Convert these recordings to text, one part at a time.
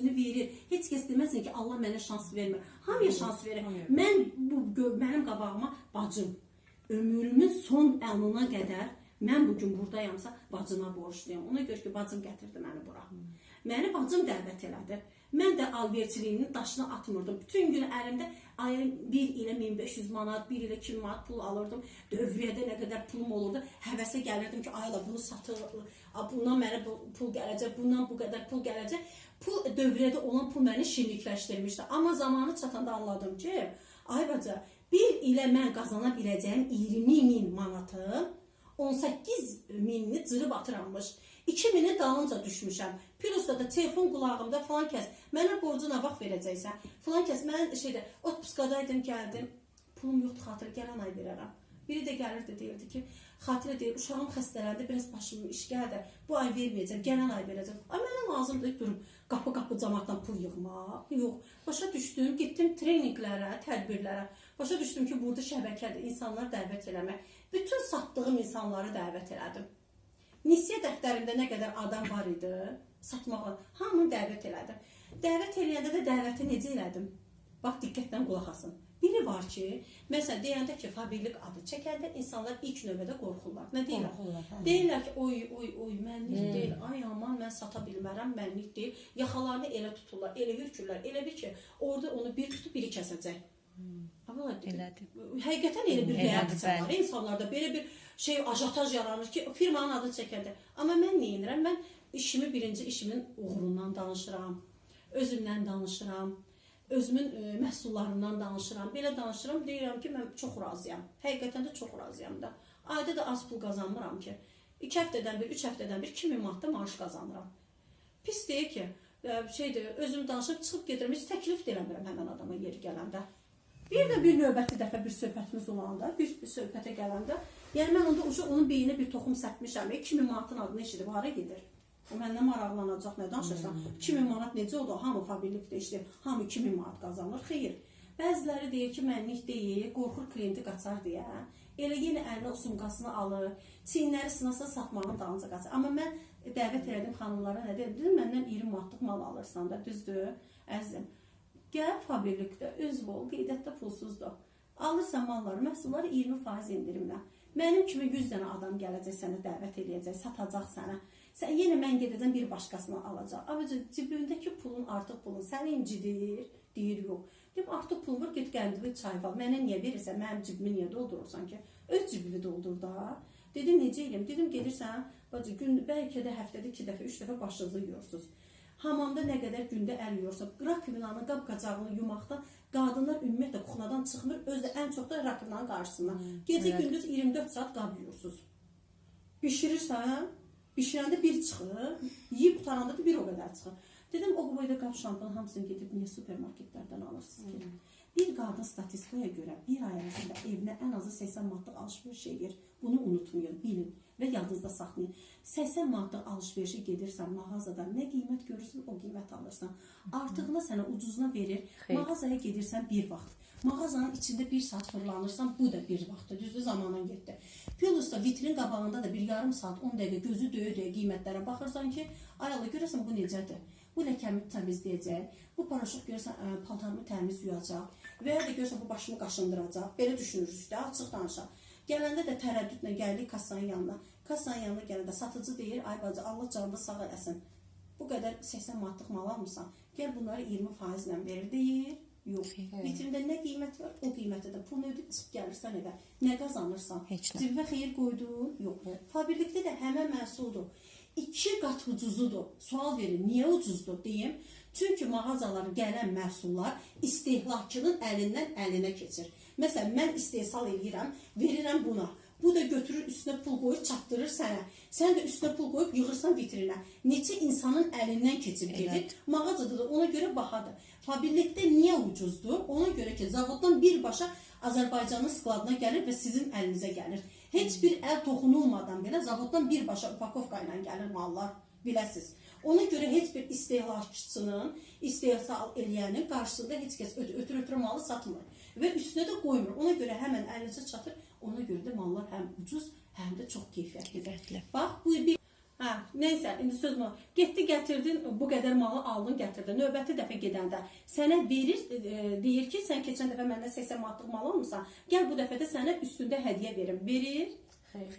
özünü verir. Heç kəs deməsin ki, Allah mənə şans vermir. Hamıya şans verir. Mənim qabağıma bacım, ömrümün son anına qədər mən bugün buradayamsa bacıma borçluyam. Ona görə ki, bacım gətirdi məni bura. Məni bacım dəvət elədi. Mən də alverçiliyinin daşını atmırdım. Bütün gün əlimdə ayın 1 ilə 1500 manat, 1 ilə 2000 manat pul alırdım. Dövriyyədə nə qədər pulum olurdu. Həvəsə gəlirdim ki, ayla bunu satır, bundan mənə pul gələcək, bundan bu qədər pul gələcək. Dövriyyədə olan pul məni şirinlikləşdirmişdi. Amma zamanı çatanda anladım ki, ay baca, 1 ilə mən qazana biləcəyim 20.000 manatı 18.000'ni cırıb atırammış. 2000'i dalınca düşmüşəm. Pirusda da telefon qulağımda falan kəs. Mənə borcuna vaxt verəcəksən. Falan kəs. Mən otpuskadaydım, gəldim. Pulum yoxdur, xatırı gələn ay verərəm. Biri də gəlirdi, deyirdi ki, xatırı deyir, uşağım xəstələndi, biraz başımın iş gəldi. Bu ay verməyəcəm, gələn ay verəcəm. Ay, mənə lazımdır durum. Qapı camaatdan pul yığmaq. Yox. Başa düşdüm, gittim treninqlərə, tədbirlərə. Başa düşdüm ki, burada şəbəkədir, insanlar dəvət eləmək. Bütün satdığım insanları dəvət elədim. Nisiyə dəftərimdə nə qədər adam var idi, satmağa, hamını dəvət elədim. Dəvət eləyəndə də dəvəti necə elədim? Bax, diqqətlə qulaq asın. Biri var ki, məsələn, deyəndə ki, fabirlik adı çəkəndə insanlar ilk növbədə qorxurlar. Nə deyirlər? Deyirlər ki, oy, mənlik deyil, ay aman, mən sata bilmərəm, mənlik deyil. Yaxalarını elə tuturlar, elə hürkürlər, elə bir ki, orada onu bir tutub, biri kəsəcək. Həqiqətən elə bir reaksiya var. İnsanlarda belə bir ajataj yaranır ki, firmanın adı çəkəndə. Amma mən neyinirəm? Mən birinci işimin uğurundan danışıram, özümdən danışıram, özümün məhsullarından danışıram. Belə danışıram, deyirəm ki, mən çox razıyam. Həqiqətən də çox razıyam da. Ayda da az pul qazanmıram ki. 2 həftədən bir, 3 həftədən bir 2000 manatda maaş qazanıram. Pis deyir ki, özüm danışıb çıxıb gedirəm, heç təklif də eləmirəm həmən adama yeri gələndə. Bir də bir növbəti dəfə bir söhbətimiz olanda, bir söhbətə gələndə, yəni mən onun beyninə bir toxum sətmişəm, 2000 manatın adını eşidib, hara gedir? O məndən maraqlanacaq, nə danışırsan? 2000 manat necə oldu? Hamı fabirlikdə işləyir, hamı 2000 manat qazanır, xeyr. Bəziləri deyir ki, mənlik deyil, qorxur klienti qaçar deyə. Elə yenə əlinə o sumqasını alır, çiyinləri sınasa satmağın dalınca qaçır. Amma mən dəvət elədim xanımlara, nə dedim, məndən 20 manatlıq mal alırsan da, düzdür, əzizim. Gəl fabirlikdə, üzv ol, qeydətdə pulsuzdur. Alırsan malları, məhsulları 20% indirimlə. Mənim kimi 100 dənə adam gələcək, sənə dəvət eləyəcək, satacaq sənə. Sən yenə mən gedəcəm, bir başqasına alacaq. Amma cibindəki pulun, artıq pulun səni incidir, deyir yox. Deyim, artıq pul var, get qəndili çay var. Mənə niyə verirsən, mənim cibimi niyə doldurursan ki? Öz cibimi doldur da. Dedim, necə eləyim? Dedim, gedirsən, bəlkə də həftədə 2 dəfə, 3 dəfə başınızı yiyorsunuz. Hamamda nə qədər gündə əl yiyorsa, rakivinanın qab-qacağını yumaqdan qadınlar ümumiyyətlə kuxnadan çıxmır, özü də ən çox da rakivinanın qarşısından. Gecə gündüz 24 saat qab yiyorsunuz. Bişirirsən, bişirəndə bir çıxır, yiyib qutaranda da bir o qədər çıxır. Dedim, o boyda qab şampunun hamısını gedib niyə supermarketlərdən alırsınız ki? Bir qadın statistikaya görə bir ay arasında evinə ən azı 80 manatlıq alışveriş edir. Bunu unutmayın, bilin və yadınızda saxlayın. 80 manatlıq alışverişe gedirsən mağazadan, nə qiymət görürsən, o qiymət alırsan. Artığını sənə ucuzuna verir. Mağazaya gedirsən bir vaxt. Mağazanın içində 1 saat fırlanırsan, bu da bir vaxtdır, düzdür, zamanın getdi. Pilusda vitrin qabağında da bir yarım saat, 10 dəqiqə gözü döyə-döyə qiymətlərə baxırsan ki, ay Allah, görəsən bu necədir? Bu ləkəmi təmizləyəcək, bu paraşok görürsən paltarımı təmiz yuyacaq və ya da görürsən bu başımı qaşındıracaq. Belə düşünürüz də, açıq danışaq. Gələndə də tərəddüdlə gəldik kassanın yanına. Kassanın yanına gələndə satıcı deyir, ay bacı, Allah canını sağ eləsin. Bu qədər 80 manatlıq mal almırsan, gəl bunları 20% verir, deyir. Yox. Vitrində nə qiymət var, o qiymətə də pulunu ödəyib çıxıb gəlirsən evə. Nə qazanırsan? Cibə xeyir qoydun? Yox. Fabirlikdə də həmən məhsuldur. 2 qat ucuzudur. Sual verin, niyə ucuzdur deyim? Çünki mağazalara gələn məhsullar istehlakçının əlindən əlinə keçir. Məsələn, mən istehsal edirəm, verirəm buna. Bu da götürür, üstünə pul qoyub çatdırır sənə. Sən də üstünə pul qoyub yığırsan vitrinə. Neçə insanın əlindən keçib gedir. Mağazada da ona görə bahadır. Fabirlikdə niyə ucuzdur? Ona görə ki, zavoddan birbaşa Azərbaycanın skladına gəlir və sizin əlinizə gəlir. Heç bir əl toxunulmadan belə zavoddan birbaşa upakovka ilə gəlir mallar, biləsiz. Ona görə heç bir istehlakçının, istehsal eləyənin qarşısında heç kəs ötürü malı satmır. Və üstünə də qoymur. Ona görə həmən əlinizə çatır. Ona görə də mallar həm ucuz, həm də çox keyfiyyətlidir. Bax, bu bir Hə, neysə, indi söz mü? Getdi, gətirdin, bu qədər malı aldın, gətirdin. Növbəti dəfə gedəndə sənə verir, deyir ki, sən keçən dəfə məndən 80 manatlıq mal almısan, gəl bu dəfə də sənə üstündə hədiyyə verim. Verir?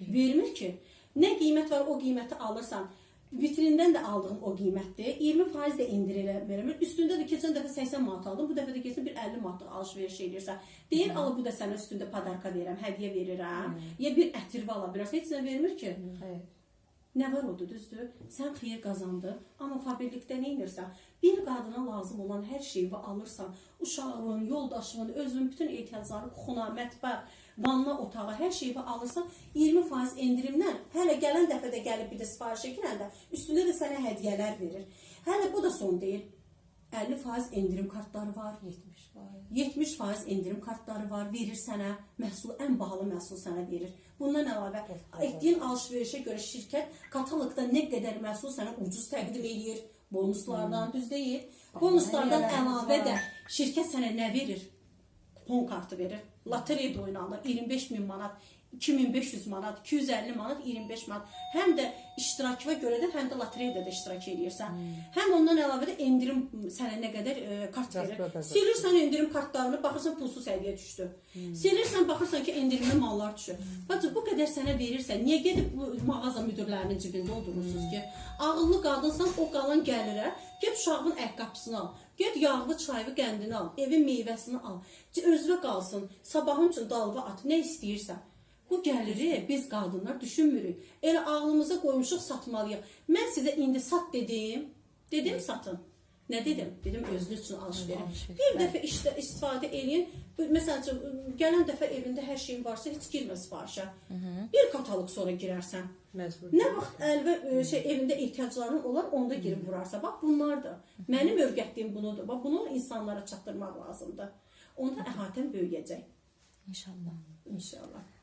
Vermir ki. Nə qiymət var, o qiyməti alırsan. Vitrindən də aldığın o qiymətdir. 20% də indirimə verilir. Üstündə də keçən dəfə 80 manat aldın, bu dəfə də keçən bir 50 manatlıq alış-veriş edirsən. Deyir, al bu da sənə üstündə padarka verirəm, hədiyyə verirəm. Ya bir ətirvi ala bilərsən, heç nə vermir ki. Nə var odur, düzdür? Sən xeyir qazandın, amma fabirlikdə nə edirsən? Bir qadına lazım olan hər şeyi alırsan, uşağın, yoldaşının, özünün bütün ehtiyacları, xuna, mətbəx, vanna otağı, hər şeyi alırsan, 20% endirimdən, hələ gələn dəfədə gəlib bir də sifariş edirəndə, üstündə də sənə hədiyyələr verir. Hələ bu da son deyil. 50% endirim kartları var, 70% endirim kartları var, verir sənə məhsul, ən bahalı məhsul sənə verir. Bundan əlavə, etdiyin alış-verişə görə şirkət kataloqda nə qədər məhsul sənə ucuz təqdim edir, bonuslardan, düz deyil. Bonuslardan əlavə də şirkət sənə nə verir? Kupon kartı verir. Lotereyada oynanır, 25.000 manat, 2500 manat, 250 manat, 25 manat. Həm də iştirakına görə də, həm də lotereyada da iştirak edirsən. Həm ondan əlavə də endirim sənə nə qədər kart verir. Silirsən endirim kartlarını, baxırsan pulsuz hədiyyə düşdü. Silirsən, baxırsan ki, endirimli mallar düşür. Bacı, bu qədər sənə verirsən, niyə gedib bu mağaza müdürlərinin cibində oldurursunuz ki? Ağıllı qadınsan, o qalan gəlirə, get uşağın ayaqqabısını al. Get yağlı çaylı qəndini al, evin meyvəsini al. Özünə qalsın, sabahın üçün dalva at, nə istəyirsən. Bu gəliri biz qadınlar düşünmürük. Elə ağlımıza qoymuşuq, satmalıyıq. Mən sizə indi sat dedim. Dedim satın. Nə dedim? Dedim özünüz üçün alış-verin. Bir dəfə istifadə edin. Məsələn, gələn dəfə evində hər şeyin varsa, heç girmə sifarişə. Bir katalog sonra girərsən. Nə vaxt evində ehtiyacların olar, onda girib vurarsa. Bax, bunlardır. Mənim öyrətdiyim bunudur. Bax, bunu insanlara çatdırmaq lazımdır. Onda əhatən böyüyəcək. İnşallah. İnşallah.